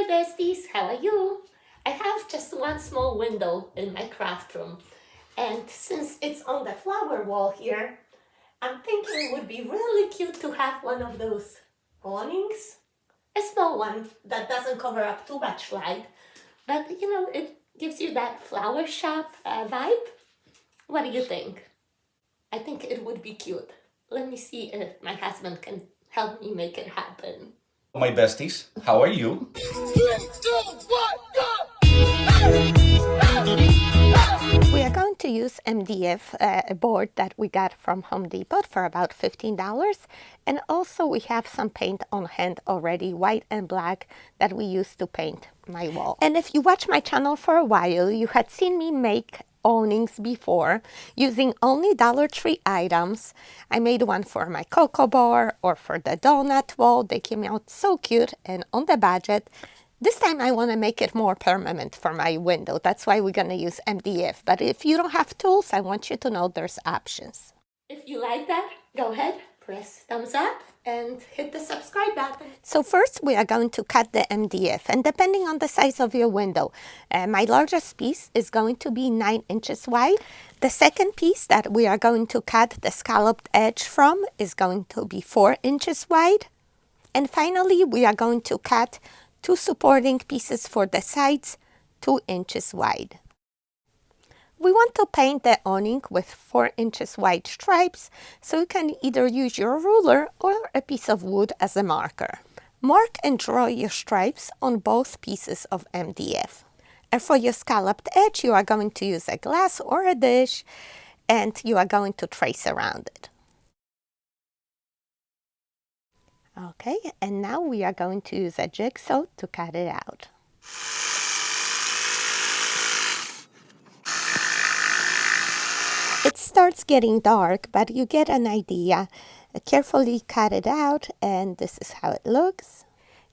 my besties, how are you? I have just one small window in my craft room, and since it's on the flower wall here, I'm thinking it would be really cute to have one of those awnings. A small one that doesn't cover up too much light, but it gives you that flower shop vibe. What do you think? I think it would be cute. Let me see if my husband can help me make it happen. My besties, how are you? We are going to use MDF, a board that we got from Home Depot for about $15. And also we have some paint on hand already, white and black, that we use to paint my wall. And if you watch my channel for a while, you had seen me make awnings before using only Dollar Tree items. I made one for my cocoa bar or for the donut wall. They came out so cute and on the budget. This time I want to make it more permanent for my window. That's why we're going to use MDF. But if you don't have tools, I want you to know there's options. If you like that, go ahead, press thumbs up and hit the subscribe button. So first we are going to cut the MDF, and depending on the size of your window, my largest piece is going to be 9 inches wide. The second piece that we are going to cut the scalloped edge from is going to be 4 inches wide. And finally we are going to cut 2 supporting pieces for the sides, 2 inches wide. We want to paint the awning with 4 inches wide stripes, so you can either use your ruler or a piece of wood as a marker. Mark and draw your stripes on both pieces of MDF. And for your scalloped edge, you are going to use a glass or a dish, and you are going to trace around it. Okay, and now we are going to use a jigsaw to cut it out. It starts getting dark, but you get an idea. Carefully cut it out, and this is how it looks.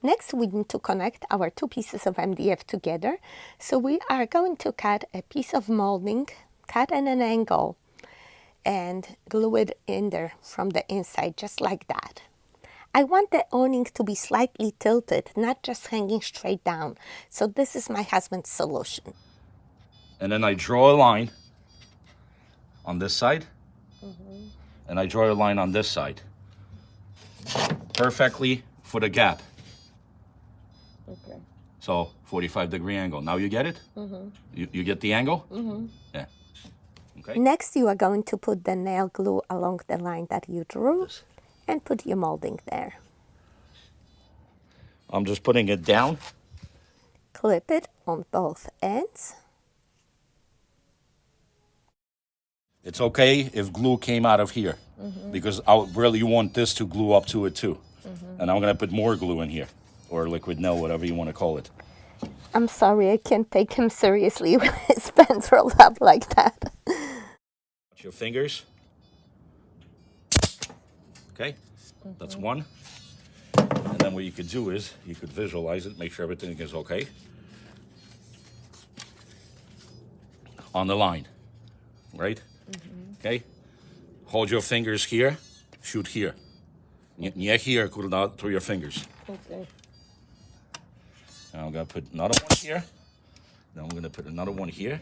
Next, we need to connect our 2 pieces of MDF together. So we are going to cut a piece of molding, cut at an angle, and glue it in there from the inside, just like that. I want the awning to be slightly tilted, not just hanging straight down. So this is my husband's solution. And then I draw a line on this side, and I draw a line on this side. Perfectly for the gap. Okay. So 45-degree angle. Now you get it? You get the angle? Yeah. Okay. Next, you are going to put the nail glue along the line that you drew and put your molding there. I'm just putting it down. Clip it on both ends. It's okay if glue came out of here, because I really want this to glue up to it too. And I'm gonna put more glue in here, or liquid nail, whatever you want to call it. I'm sorry, I can't take him seriously with his pants rolled up like that. Watch your fingers. Okay, that's one. And then what you could do is, you could visualize it, make sure everything is okay. On the line, right? Okay, hold your fingers here, shoot here. Nie here, through your fingers. Okay. Now I'm gonna put another one here. Then I'm gonna put another one here.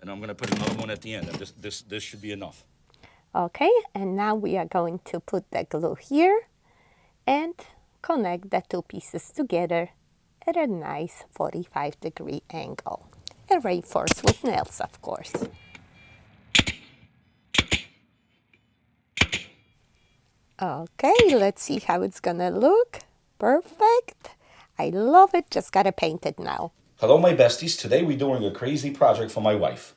And I'm gonna put another one at the end. And this should be enough. Okay, and now we are going to put the glue here and connect the 2 pieces together at a nice 45-degree angle. And reinforce with nails, of course. Okay, let's see how it's gonna look. Perfect. I love it. Just gotta paint it now. Hello, my besties. Today we're doing a crazy project for my wife.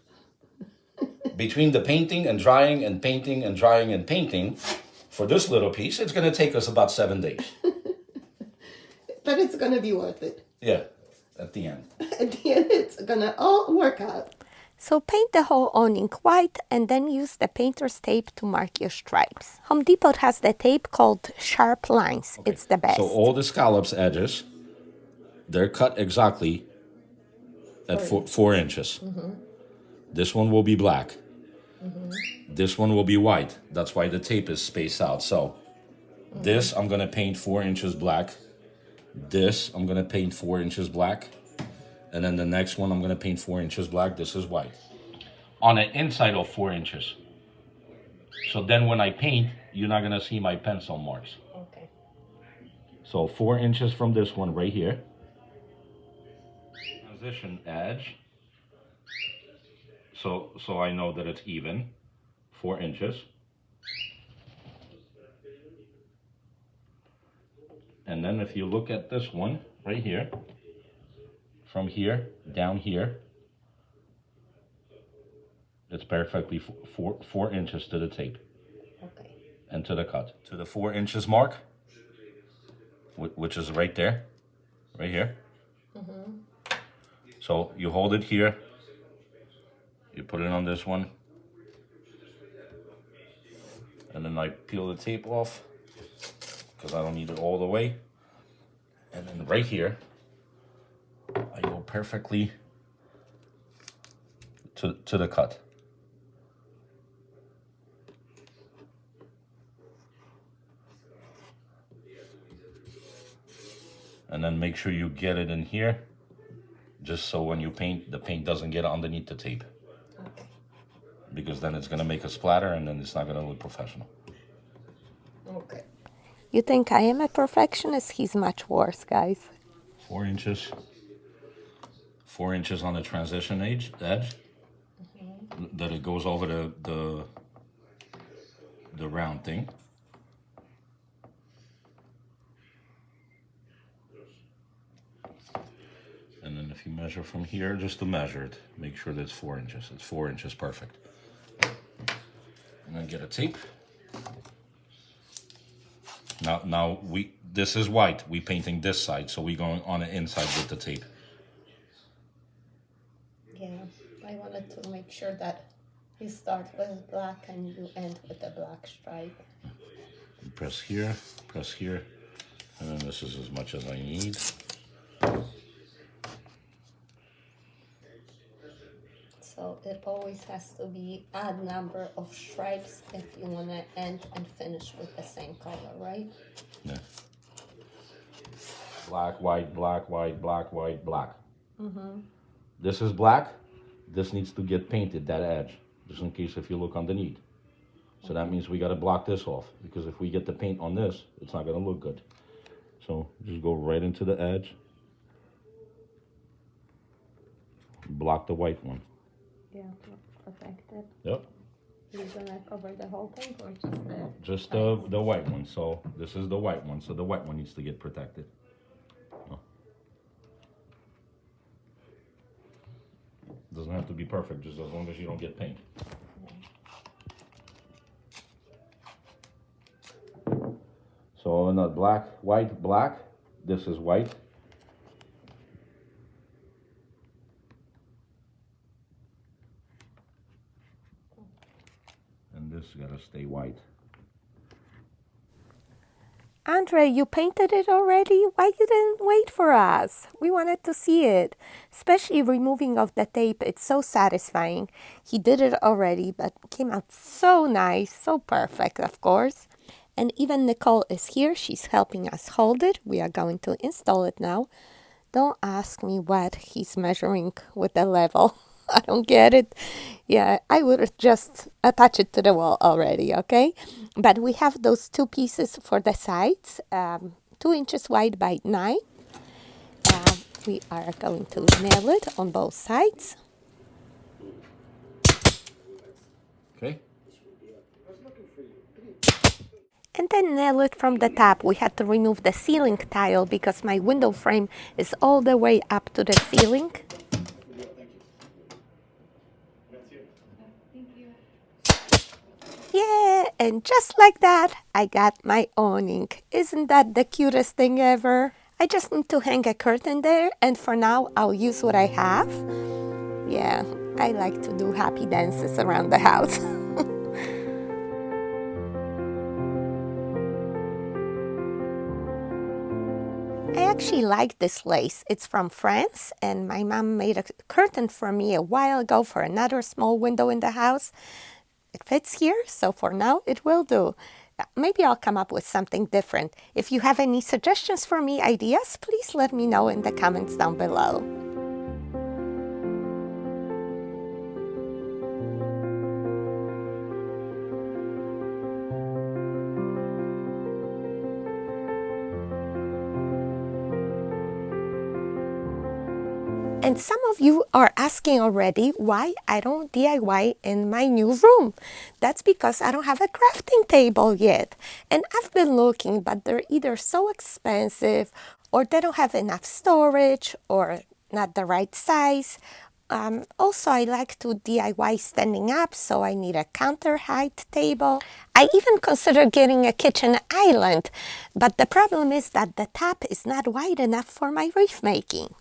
Between the painting and drying and painting and drying and painting, for this little piece, it's gonna take us about 7 days. But it's gonna be worth it. Yeah, at the end. At the end, it's gonna all work out. So paint the whole awning white and then use the painter's tape to mark your stripes. Home Depot has the tape called Sharp Lines. Okay. It's the best. So all the scallops edges, they're cut exactly at 4 inches. This one will be black. This one will be white. That's why the tape is spaced out. So this I'm gonna paint 4 inches black. This, I'm gonna paint 4 inches black. And then the next one, I'm gonna paint 4 inches black. This is white. On the inside of 4 inches. So then when I paint, you're not gonna see my pencil marks. Okay. So 4 inches from this one right here. Transition edge. So I know that it's even. 4 inches. And then if you look at this one right here, from here down here, it's perfectly 4 inches to the tape. Okay. And to the cut. To the 4 inches mark, which is right there, right here. So you hold it here, you put it on this one, and then I peel the tape off, because I don't need it all the way. And then right here, I go perfectly to the cut. And then make sure you get it in here, just so when you paint, the paint doesn't get underneath the tape. Okay. Because then it's gonna make a splatter and then it's not gonna look professional. Okay. You think I am a perfectionist? He's much worse, guys. 4 inches. 4 inches on the transition edge, that it goes over the round thing. And then if you measure from here, just to measure it, make sure that it's 4 inches. It's 4 inches perfect. And then get a tape. Now this is white. We painting this side, so we going on the inside with the tape. Yeah, I wanted to make sure that you start with black and you end with a black stripe. Press here, and then this is as much as I need. So it always has to be odd number of stripes if you want to end and finish with the same color, right? Yeah. Black, white, black, white, black, white, black. This is black. This needs to get painted, that edge, just in case if you look underneath. So that means we got to block this off, because if we get the paint on this, it's not going to look good. So just go right into the edge. Block the white one. Yeah, protected. Yep. You're gonna cover the whole thing or Just the white one. So this is the white one. So the white one needs to get protected. Oh. Doesn't have to be perfect, just as long as you don't get paint. So not black, white, black. This is white. And this gotta stay white. Andre, you painted it already? Why you didn't wait for us? We wanted to see it. Especially removing of the tape. It's so satisfying. He did it already, but it came out so nice, so perfect, of course. And even Nicole is here. She's helping us hold it. We are going to install it now. Don't ask me what he's measuring with the level. I don't get it. Yeah, I would just attach it to the wall already, okay? But we have those two pieces for the sides, 2 inches wide by 9. We are going to nail it on both sides. Okay. And then nail it from the top. We had to remove the ceiling tile because my window frame is all the way up to the ceiling. Yeah, and just like that, I got my awning. Isn't that the cutest thing ever? I just need to hang a curtain there, and for now, I'll use what I have. Yeah, I like to do happy dances around the house. I actually like this lace. It's from France, and my mom made a curtain for me a while ago for another small window in the house. It fits here, so for now it will do. maybe I'll come up with something different. If you have any suggestions for me, ideas, please let me know in the comments down below. And some of you are asking already why I don't DIY in my new room. That's because I don't have a crafting table yet. And I've been looking, but they're either so expensive or they don't have enough storage or not the right size. Also, I like to DIY standing up, so I need a counter height table. I even consider getting a kitchen island, but the problem is that the top is not wide enough for my wreath making.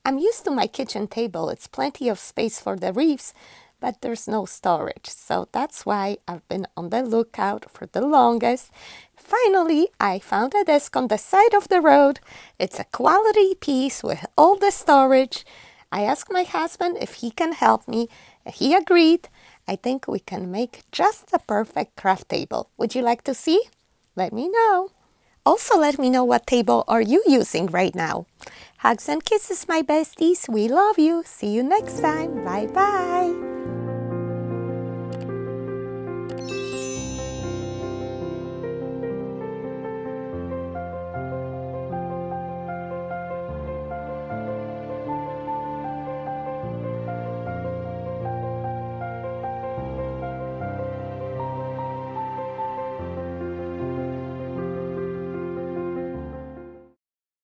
I'm used to my kitchen table. It's plenty of space for the wreaths, but there's no storage. So that's why I've been on the lookout for the longest. Finally, I found a desk on the side of the road. It's a quality piece with all the storage. I asked my husband if he can help me. He agreed. I think we can make just the perfect craft table. Would you like to see? Let me know. Also, let me know what table are you using right now. Hugs and kisses, my besties. We love you. See you next time. Bye-bye.